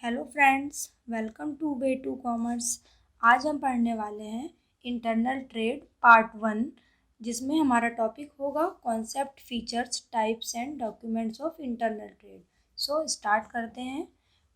Hello friends, welcome to way to commerce. आज हम पढ़ने वाले हैं इंटरनल ट्रेड पार्ट 1, जिसमें हमारा टॉपिक होगा concept, features, types and documents of internal trade. So start करते हैं।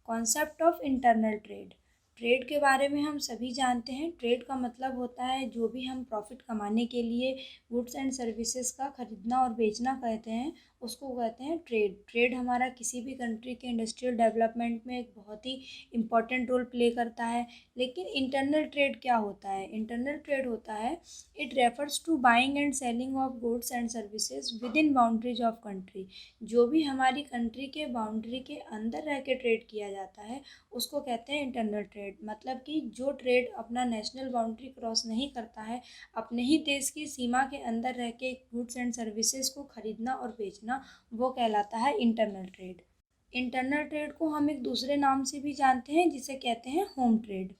Concept of internal trade. Trade के बारे में हम सभी जानते हैं। ट्रेड का मतलब होता है जो भी हम प्रॉफिट कमाने के लिए गुड्स एंड सर्विसेज का खरीदना और बेचना कहते हैं, उसको कहते हैं ट्रेड। ट्रेड हमारा किसी भी कंट्री के इंडस्ट्रियल डेवलपमेंट में एक बहुत ही इम्पॉर्टेंट रोल प्ले करता है। लेकिन इंटरनल ट्रेड क्या होता है? इंटरनल ट्रेड होता है, it refers to buying and selling of goods and services within boundaries of country. जो भी हमारी कंट्री के बाउंड्री के अंदर रह के ट्रेड किया जाता है उसको कहते हैं इंटरनल ट्रेड। मतलब कि जो ट्रेड अपना नेशनल बाउंड्री क्रॉस नहीं करता है, अपने ही देश की सीमा के अंदर रह के गुड्स एंड सर्विसेज को खरीदना और बेचना, वो कहलाता है इंटरनल ट्रेड। इंटरनल ट्रेड को हम एक दूसरे नाम से भी जानते हैं, जिसे कहते हैं home trade.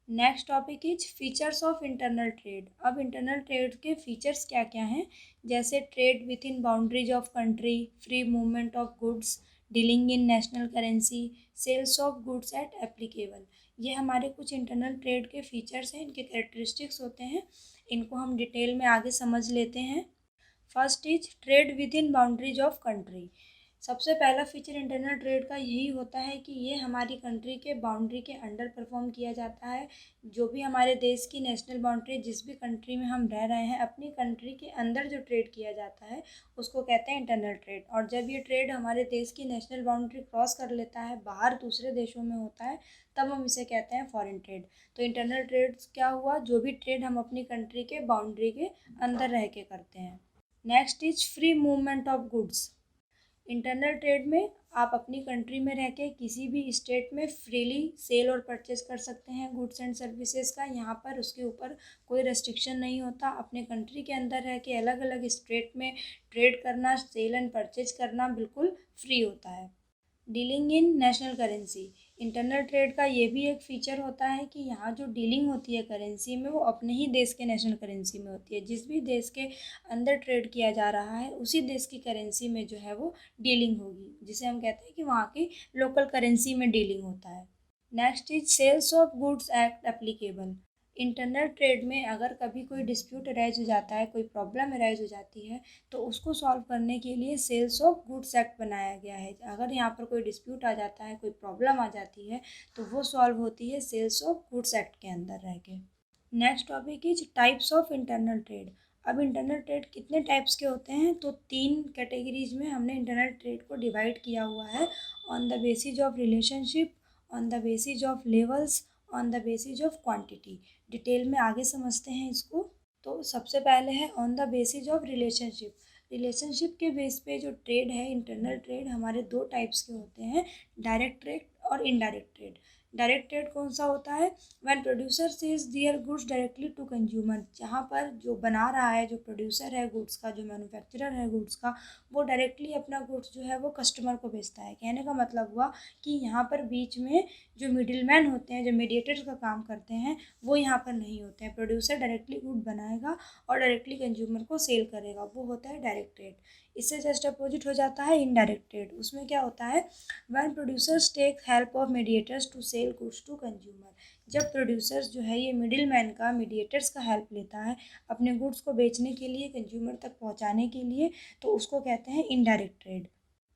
Next topic is features of internal trade. अब इंटरनल ट्रेड के फीचर्स क्या क्या हैं? जैसे trade within boundaries of country, free movement of goods, dealing in national currency, sales of goods at applicable. ये हमारे कुछ internal trade के फीचर्स हैं, इनके कैरेक्टरिस्टिक्स होते हैं। इनको हम डिटेल में आगे समझ लेते हैं। First is trade within boundaries of country. सबसे पहला फीचर इंटरनल ट्रेड का यही होता है कि ये हमारी कंट्री के बाउंड्री के अंडर परफॉर्म किया जाता है। जो भी हमारे देश की नेशनल बाउंड्री, जिस भी कंट्री में हम रह रहे हैं, अपनी कंट्री के अंदर जो ट्रेड किया जाता है उसको कहते हैं इंटरनल ट्रेड। और जब ये ट्रेड हमारे देश की नेशनल बाउंड्री क्रॉस कर लेता है, बाहर दूसरे देशों में होता है, तब हम इसे कहते हैं फॉरेन ट्रेड। तो इंटरनल ट्रेड क्या हुआ? जो भी ट्रेड हम अपनी कंट्री के बाउंड्री के अंदर रह के करते हैं। Next is free movement of goods. Internal trade में आप अपनी कंट्री में रह के किसी भी स्टेट में फ्रीली सेल और परचेज कर सकते हैं गुड्स एंड सर्विसेज का। यहाँ पर उसके ऊपर कोई रेस्ट्रिक्शन नहीं होता। अपने कंट्री के अंदर रह के अलग अलग स्टेट में ट्रेड करना, सेल एंड परचेज करना बिल्कुल फ्री होता है। Dealing in national currency. Internal trade का ये भी एक फीचर होता है कि यहाँ जो डीलिंग होती है करेंसी में, वो अपने ही देश के नेशनल करेंसी में होती है। जिस भी देश के अंदर ट्रेड किया जा रहा है उसी देश की करेंसी में जो है वो डीलिंग होगी, जिसे हम कहते हैं कि वहाँ की लोकल करेंसी में डीलिंग होता है। Next is sales of goods act applicable. Internal trade में अगर कभी कोई डिस्प्यूट अराइज हो जाता है, कोई प्रॉब्लम अराइज हो जाती है, तो उसको सॉल्व करने के लिए सेल्स ऑफ गुड्स एक्ट बनाया गया है। अगर यहाँ पर कोई डिस्प्यूट आ जाता है, कोई प्रॉब्लम आ जाती है, तो वो सॉल्व होती है सेल्स ऑफ गुड्स एक्ट के अंदर रह के। Next topic is types of internal trade. अब इंटरनल ट्रेड कितने टाइप्स के होते हैं? तो 3 कैटेगरीज में हमने इंटरनल ट्रेड को डिवाइड किया हुआ है। On the basis of relationship, on the basis of levels, on the basis of quantity. Detail में आगे समझते हैं इसको। तो सबसे पहले है on the basis of relationship. Relationship के बेस पे जो ट्रेड है, इंटरनल ट्रेड हमारे 2 टाइप्स के होते हैं, डायरेक्ट ट्रेड और इनडायरेक्ट ट्रेड। डायरेक्ट ट्रेड कौन सा होता है? When producer sales their goods directly to consumer. जहाँ पर जो बना रहा है, जो प्रोड्यूसर है गुड्स का, जो मैन्युफैक्चरर है गुड्स का, वो डायरेक्टली अपना गुड्स जो है वो कस्टमर को बेचता है। कहने का मतलब हुआ कि यहाँ पर बीच में जो मिडिल मैन होते हैं, जो मीडिएटर्स का काम करते हैं, वो यहाँ पर नहीं होते हैं। प्रोड्यूसर डायरेक्टली गुड बनाएगा और डायरेक्टली कंज्यूमर को सेल करेगा, वो होता है डायरेक्ट ट्रेड। इससे जस्ट अपोजिट हो जाता है इनडायरेक्ट ट्रेड। उसमें क्या होता है? When producers take help of mediators to sell goods to consumer. जब प्रोड्यूसर्स जो है ये मिडिल मैन का, मीडिएटर्स का हेल्प लेता है अपने गुड्स को बेचने के लिए, कंज्यूमर तक पहुंचाने के लिए, तो उसको कहते हैं इनडायरेक्ट ट्रेड।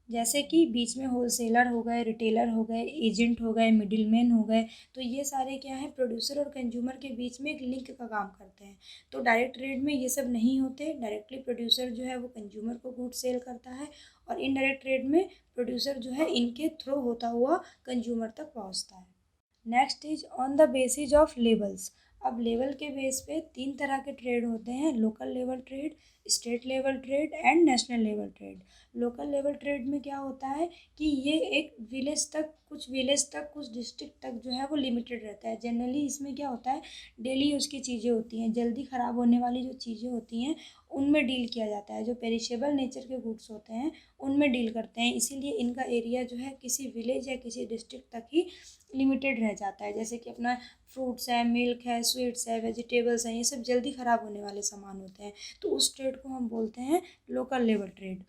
जैसे कि बीच में होलसेलर हो गए, रिटेलर हो गए, एजेंट हो गए, मिडिलमैन हो गए, तो ये सारे क्या हैं? प्रोड्यूसर और कंज्यूमर के बीच में एक लिंक का काम करते हैं। तो डायरेक्ट ट्रेड में ये सब नहीं होते। डायरेक्टली प्रोड्यूसर जो है वो कंज्यूमर को गुड सेल करता है, और इनडायरेक्ट ट्रेड में प्रोड्यूसर जो है इनके थ्रू होता हुआ कंज्यूमर तक पहुँचता है। Next is on the basis of levels. अब लेवल के बेस पे 3 तरह के ट्रेड होते हैं, local level trade, state level trade and national level trade. Local level trade में क्या होता है कि ये एक विलेज तक, कुछ विलेज तक, कुछ डिस्ट्रिक्ट तक जो है वो लिमिटेड रहता है। जनरली इसमें क्या होता है? डेली यूज़ की चीज़ें होती हैं, जल्दी ख़राब होने वाली जो चीज़ें होती हैं उनमें डील किया जाता है। जो पेरिशेबल नेचर के गुड्स होते हैं उनमें डील करते हैं, इसीलिए इनका एरिया जो है किसी विलेज या किसी डिस्ट्रिक्ट तक ही लिमिटेड रह जाता है। जैसे कि अपना फ्रूट्स है, मिल्क है, स्वीट्स है, वेजिटेबल्स हैं, ये सब जल्दी ख़राब होने वाले सामान होते हैं, तो उस ट्रेड को हम बोलते हैं local level trade.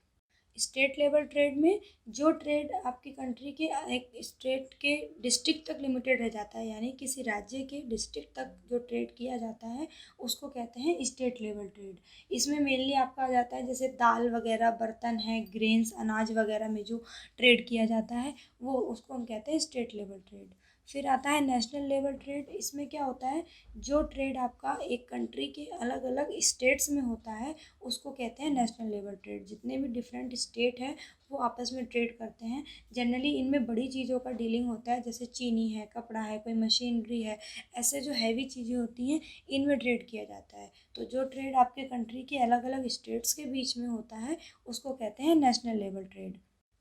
State level trade में जो ट्रेड आपकी कंट्री के एक स्टेट के डिस्ट्रिक्ट तक लिमिटेड रह जाता है, यानी किसी राज्य के डिस्ट्रिक्ट तक जो ट्रेड किया जाता है उसको कहते हैं स्टेट लेवल ट्रेड। इसमें मेनली आपका आ जाता है जैसे दाल वगैरह, बर्तन है, ग्रेन्स, अनाज वगैरह में जो ट्रेड किया जाता है वो उसको हम कहते हैं स्टेट लेवल ट्रेड। फिर आता है नेशनल लेवल ट्रेड। इसमें क्या होता है, जो ट्रेड आपका एक कंट्री के अलग अलग स्टेट्स में होता है उसको कहते हैं नेशनल लेवल ट्रेड। जितने भी डिफरेंट स्टेट हैं वो आपस में ट्रेड करते हैं। जनरली इनमें बड़ी चीज़ों का डीलिंग होता है, जैसे चीनी है, कपड़ा है, कोई मशीनरी है, ऐसे जो हैवी चीज़ें होती हैं इनमें ट्रेड किया जाता है। तो जो ट्रेड आपके कंट्री के अलग अलग स्टेट्स के बीच में होता है उसको कहते हैं national level trade.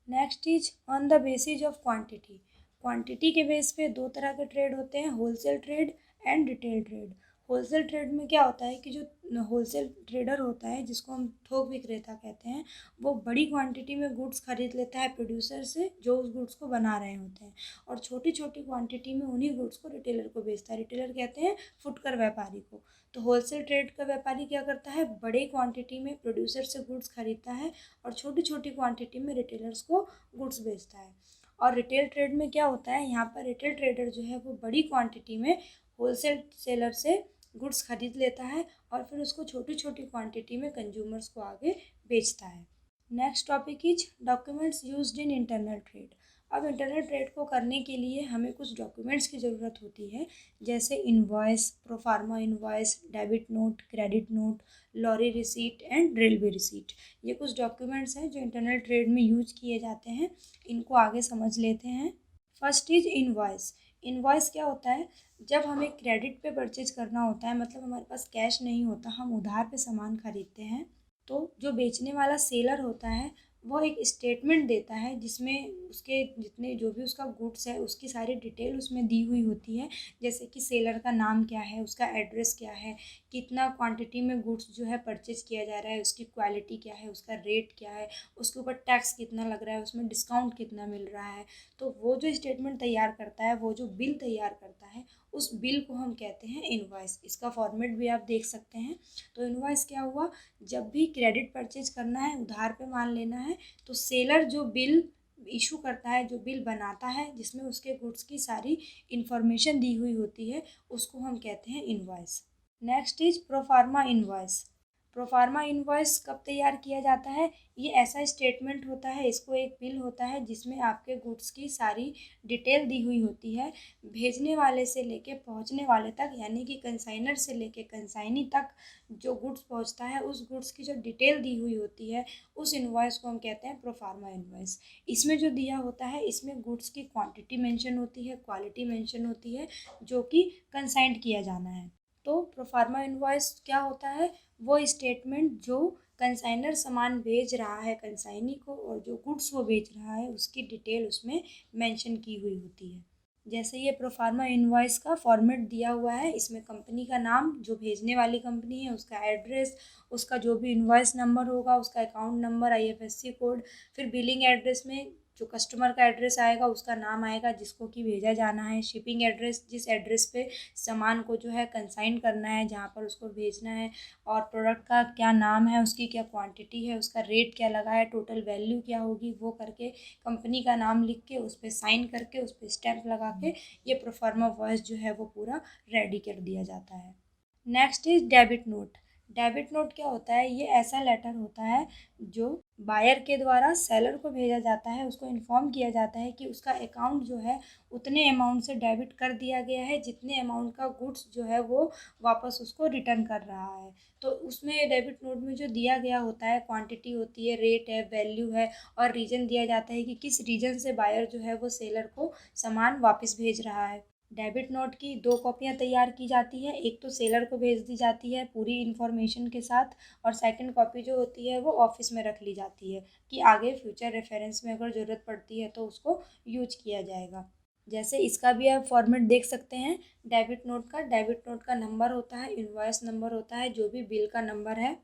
Next is on the basis of quantity. Quantity के बेस पे दो तरह के ट्रेड होते हैं, wholesale trade and retail trade. Wholesale trade में क्या होता है कि जो होलसेल ट्रेडर होता है जिसको हम थोक विक्रेता कहते हैं, वो बड़ी क्वांटिटी में गुड्स खरीद लेता है प्रोड्यूसर से जो उस गुड्स को बना रहे होते हैं, और छोटी छोटी क्वांटिटी में उन्हीं गुड्स को रिटेलर को बेचता है। रिटेलर कहते हैं फुटकर व्यापारी को। तो होलसेल ट्रेड का व्यापारी क्या करता है, बड़े क्वांटिटी में प्रोड्यूसर से गुड्स खरीदता है और छोटी छोटी क्वांटिटी में रिटेलर्स को गुड्स बेचता है। और रिटेल ट्रेड में क्या होता है, यहाँ पर रिटेल ट्रेडर जो है वो बड़ी क्वांटिटी में होलसेल सेलर से गुड्स खरीद लेता है और फिर उसको छोटी छोटी क्वांटिटी में कंज्यूमर्स को आगे बेचता है। Next topic is documents used in internal trade. अब इंटरनल ट्रेड को करने के लिए हमें कुछ डॉक्यूमेंट्स की ज़रूरत होती है, जैसे invoice, proforma invoice, debit note, credit note, lorry receipt and railway receipt. ये कुछ डॉक्यूमेंट्स हैं जो इंटरनल ट्रेड में यूज किए जाते हैं। इनको आगे समझ लेते हैं। First is invoice. इनवॉइस क्या होता है, जब हमें क्रेडिट पे परचेज करना होता है, मतलब हमारे पास कैश नहीं होता, हम उधार पे सामान खरीदते हैं, तो जो बेचने वाला सेलर होता है वो एक स्टेटमेंट देता है जिसमें उसके जितने जो भी उसका गुड्स है उसकी सारी डिटेल उसमें दी हुई होती है। जैसे कि सेलर का नाम क्या है, उसका एड्रेस क्या है, कितना क्वांटिटी में गुड्स जो है परचेज किया जा रहा है, उसकी क्वालिटी क्या है, उसका रेट क्या है, उसके ऊपर टैक्स कितना लग रहा है, उसमें डिस्काउंट कितना मिल रहा है। तो वो जो स्टेटमेंट तैयार करता है, वो जो बिल तैयार करता है, उस बिल को हम कहते हैं इनवॉइस। इसका फॉर्मेट भी आप देख सकते हैं। तो इनवॉइस क्या हुआ, जब भी क्रेडिट परचेज करना है, उधार पे माल लेना है, तो सेलर जो बिल इशू करता है, जो बिल बनाता है जिसमें उसके गुड्स की सारी इंफॉर्मेशन दी हुई होती है, उसको हम कहते हैं invoice. Next is proforma invoice. Proforma invoice कब तैयार किया जाता है, ये ऐसा स्टेटमेंट होता है, इसको एक बिल होता है जिसमें आपके गुड्स की सारी डिटेल दी हुई होती है, भेजने वाले से लेके पहुंचने वाले तक, यानी कि कंसाइनर से लेके कंसाइनी तक जो गुड्स पहुंचता है उस गुड्स की जो डिटेल दी हुई होती है, उस इनवॉइस को हम कहते हैं प्रोफार्मा इनवॉइस। इसमें जो दिया होता है, इसमें गुड्स की क्वांटिटी मेंशन होती है, क्वालिटी मेंशन होती है, जो कि कंसाइंड किया जाना है। तो प्रोफार्मा इनवॉइस क्या होता है, वो स्टेटमेंट जो कंसाइनर सामान भेज रहा है कंसाइनी को और जो गुड्स वो बेच रहा है उसकी डिटेल उसमें मेंशन की हुई होती है। जैसे ये प्रोफार्मा इनवॉइस का फॉर्मेट दिया हुआ है, इसमें कंपनी का नाम, जो भेजने वाली कंपनी है उसका एड्रेस, उसका जो भी इनवॉइस नंबर होगा, उसका अकाउंट नंबर, आईएफएससी कोड, फिर बिलिंग एड्रेस में जो कस्टमर का एड्रेस आएगा उसका नाम आएगा जिसको कि भेजा जाना है, शिपिंग एड्रेस, जिस एड्रेस पे सामान को जो है कंसाइन करना है, जहाँ पर उसको भेजना है, और प्रोडक्ट का क्या नाम है, उसकी क्या क्वांटिटी है, उसका रेट क्या लगा है, टोटल वैल्यू क्या होगी, वो करके कंपनी का नाम लिख के उस पर साइन करके उस पर स्टैंप लगा के ये प्रोफार्मा वॉइस जो है वो पूरा रेडी कर दिया जाता है। Next is debit note. Debit note क्या होता है, ये ऐसा लेटर होता है जो बायर के द्वारा सेलर को भेजा जाता है, उसको इन्फॉर्म किया जाता है कि उसका अकाउंट जो है उतने अमाउंट से डेबिट कर दिया गया है जितने अमाउंट का गुड्स जो है वो वापस उसको रिटर्न कर रहा है। तो उसमें डेबिट नोट में जो दिया गया होता है, क्वांटिटी होती है, रेट है, वैल्यू है, और रीज़न दिया जाता है कि किस रीज़न से बायर जो है वो सेलर को सामान वापस भेज रहा है। डेबिट नोट की दो कॉपियाँ तैयार की जाती है, एक तो सेलर को भेज दी जाती है पूरी इन्फॉर्मेशन के साथ, और सेकंड कॉपी जो होती है वो ऑफिस में रख ली जाती है कि आगे फ्यूचर रेफरेंस में अगर ज़रूरत पड़ती है तो उसको यूज किया जाएगा। जैसे इसका भी आप फॉर्मेट देख सकते हैं डेबिट नोट का। डेबिट नोट का नंबर होता है, इनवॉइस नंबर होता है, जो भी बिल का नंबर है,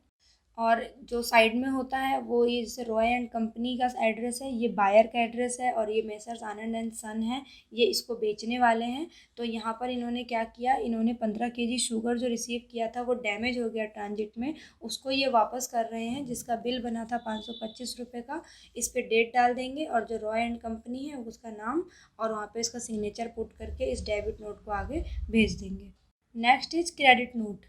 और जो साइड में होता है वो ये जैसे रॉय एंड कंपनी का एड्रेस है, ये बायर का एड्रेस है, और ये मेसर्स आनंद एंड सन है, ये इसको बेचने वाले हैं। तो यहाँ पर इन्होंने क्या किया, इन्होंने 15 केजी शुगर जो रिसीव किया था वो डैमेज हो गया ट्रांजिट में, उसको ये वापस कर रहे हैं, जिसका बिल बना था 525 रुपये का। इस पर डेट डाल देंगे और जो रॉय एंड कंपनी है उसका नाम और वहाँ पे इसका सिग्नेचर पुट करके इस डेबिट नोट को आगे भेज देंगे। Next is credit note.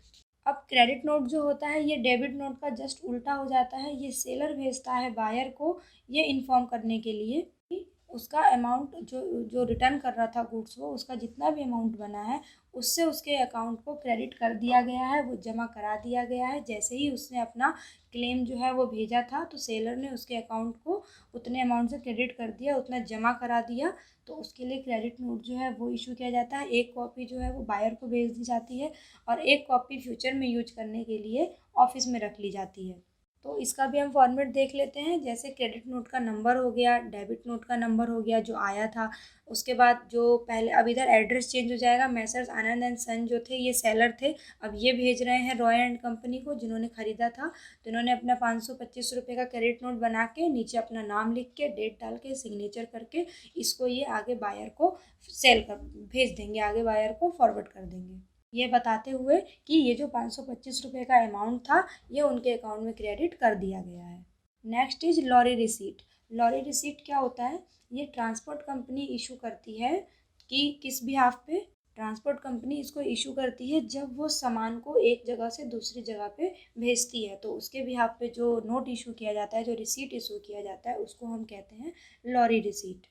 अब क्रेडिट नोट जो होता है ये डेबिट नोट का जस्ट उल्टा हो जाता है। ये सेलर भेजता है बायर को ये इन्फॉर्म करने के लिए कि उसका अमाउंट जो जो रिटर्न कर रहा था गुड्स को, उसका जितना भी अमाउंट बना है उससे उसके अकाउंट को क्रेडिट कर दिया गया है, वो जमा करा दिया गया है। जैसे ही उसने अपना क्लेम जो है वो भेजा था तो सेलर ने उसके अकाउंट को उतने अमाउंट से क्रेडिट कर दिया, उतना जमा करा दिया। तो उसके लिए क्रेडिट नोट जो है वो इशू किया जाता है। एक कॉपी जो है वो बायर को भेज दी जाती है और एक कॉपी फ्यूचर में यूज करने के लिए ऑफिस में रख ली जाती है। तो इसका भी हम फॉर्मेट देख लेते हैं। जैसे क्रेडिट नोट का नंबर हो गया, डेबिट नोट का नंबर हो गया जो आया था, उसके बाद जो पहले अब इधर एड्रेस चेंज हो जाएगा। मेसर्स आनंद एंड सन जो थे ये सेलर थे, अब ये भेज रहे हैं रॉय एंड कंपनी को जिन्होंने ख़रीदा था। तो इन्होंने अपना 525 रुपये का क्रेडिट नोट बना के नीचे अपना नाम लिख के डेट डाल के सिग्नेचर करके इसको ये आगे बायर को सेल कर भेज देंगे, आगे बायर को फॉरवर्ड कर देंगे, ये बताते हुए कि ये जो 525 रुपये का अमाउंट था ये उनके अकाउंट में क्रेडिट कर दिया गया है। Next is lorry receipt. Lorry receipt क्या होता है, ये ट्रांसपोर्ट कंपनी इशू करती है कि किस बिहाफ पे, ट्रांसपोर्ट कंपनी इसको इशू करती है जब वो सामान को एक जगह से दूसरी जगह पे भेजती है, तो उसके बिहाफ पे जो नोट इशू किया जाता है, जो रिसीट इशू किया जाता है उसको हम कहते हैं लॉरी रिसीट।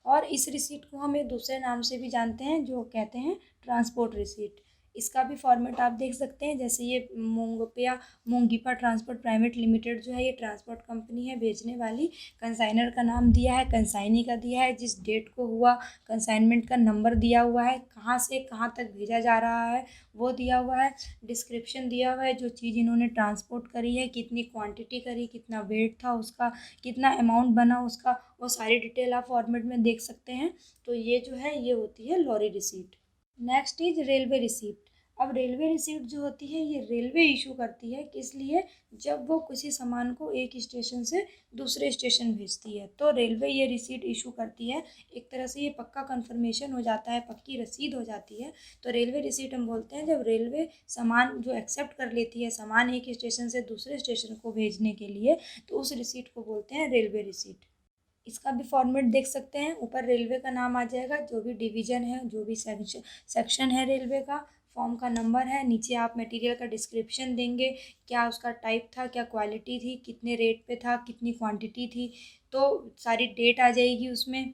और इस रिसीट को हम एक दूसरे नाम से भी जानते हैं जो कहते हैं ट्रांसपोर्ट रिसीट। इसका भी फॉर्मेट आप देख सकते हैं। जैसे ये मोंगीपा ट्रांसपोर्ट प्राइवेट लिमिटेड जो है ये ट्रांसपोर्ट कंपनी है भेजने वाली। कंसाइनर का नाम दिया है, कंसाइनी का दिया है, जिस डेट को हुआ, कंसाइनमेंट का नंबर दिया हुआ है, कहाँ से कहाँ तक भेजा जा रहा है वो दिया हुआ है, डिस्क्रिप्शन दिया हुआ है, जो चीज़ इन्होंने ट्रांसपोर्ट करी है, कितनी क्वांटिटी करी, कितना वेट था उसका, कितना अमाउंट बना उसका, वो सारी डिटेल आप फॉर्मेट में देख सकते हैं। तो ये जो है ये होती है lorry receipt. Next is railway receipt. अब रेलवे रिसीप्ट जो होती है ये रेलवे इशू करती है, किस लिए, जब वो किसी सामान को एक स्टेशन से दूसरे स्टेशन भेजती है तो रेलवे ये रिसीट इशू करती है। एक तरह से ये पक्का कंफर्मेशन हो जाता है, पक्की रसीद हो जाती है। तो रेलवे रिसीट हम बोलते हैं जब रेलवे सामान जो एक्सेप्ट कर लेती है सामान एक स्टेशन से दूसरे स्टेशन को भेजने के लिए, तो उस रिसीट को बोलते हैं रेलवे रिसीट। इसका भी फॉर्मेट देख सकते हैं, ऊपर रेलवे का नाम आ जाएगा, जो भी डिवीज़न है, जो भी सेक्शन है रेलवे का, फॉर्म का नंबर है, नीचे आप मटेरियल का डिस्क्रिप्शन देंगे, क्या उसका टाइप था, क्या क्वालिटी थी, कितने रेट पे था, कितनी क्वांटिटी थी, तो सारी डेट आ जाएगी उसमें।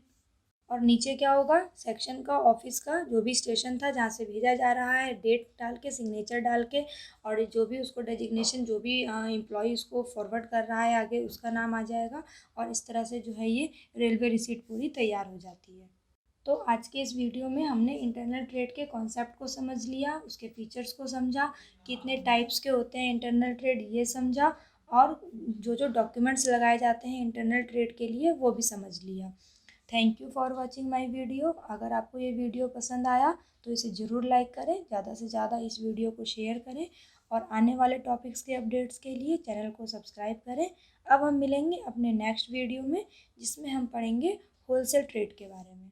और नीचे क्या होगा, सेक्शन का, ऑफिस का, जो भी स्टेशन था जहाँ से भेजा जा रहा है, डेट डाल के, सिग्नेचर डाल के, और जो भी उसको डेजिग्नेशन, जो भी एम्प्लॉय उसको फॉरवर्ड कर रहा है आगे, उसका नाम आ जाएगा। और इस तरह से जो है ये रेलवे रिसीट पूरी तैयार हो जाती है। तो आज के इस वीडियो में हमने इंटरनल ट्रेड के कॉन्सेप्ट को समझ लिया, उसके फीचर्स को समझा, कितने टाइप्स के होते हैं इंटरनल ट्रेड ये समझा, और जो जो डॉक्यूमेंट्स लगाए जाते हैं इंटरनल ट्रेड के लिए वो भी समझ लिया। Thank you for watching my video. अगर आपको ये वीडियो पसंद आया तो इसे ज़रूर लाइक करें, ज़्यादा से ज़्यादा इस वीडियो को शेयर करें, और आने वाले टॉपिक्स के अपडेट्स के लिए चैनल को सब्सक्राइब करें। अब हम मिलेंगे अपने नेक्स्ट वीडियो में जिसमें हम पढ़ेंगे होलसेल ट्रेड के बारे में।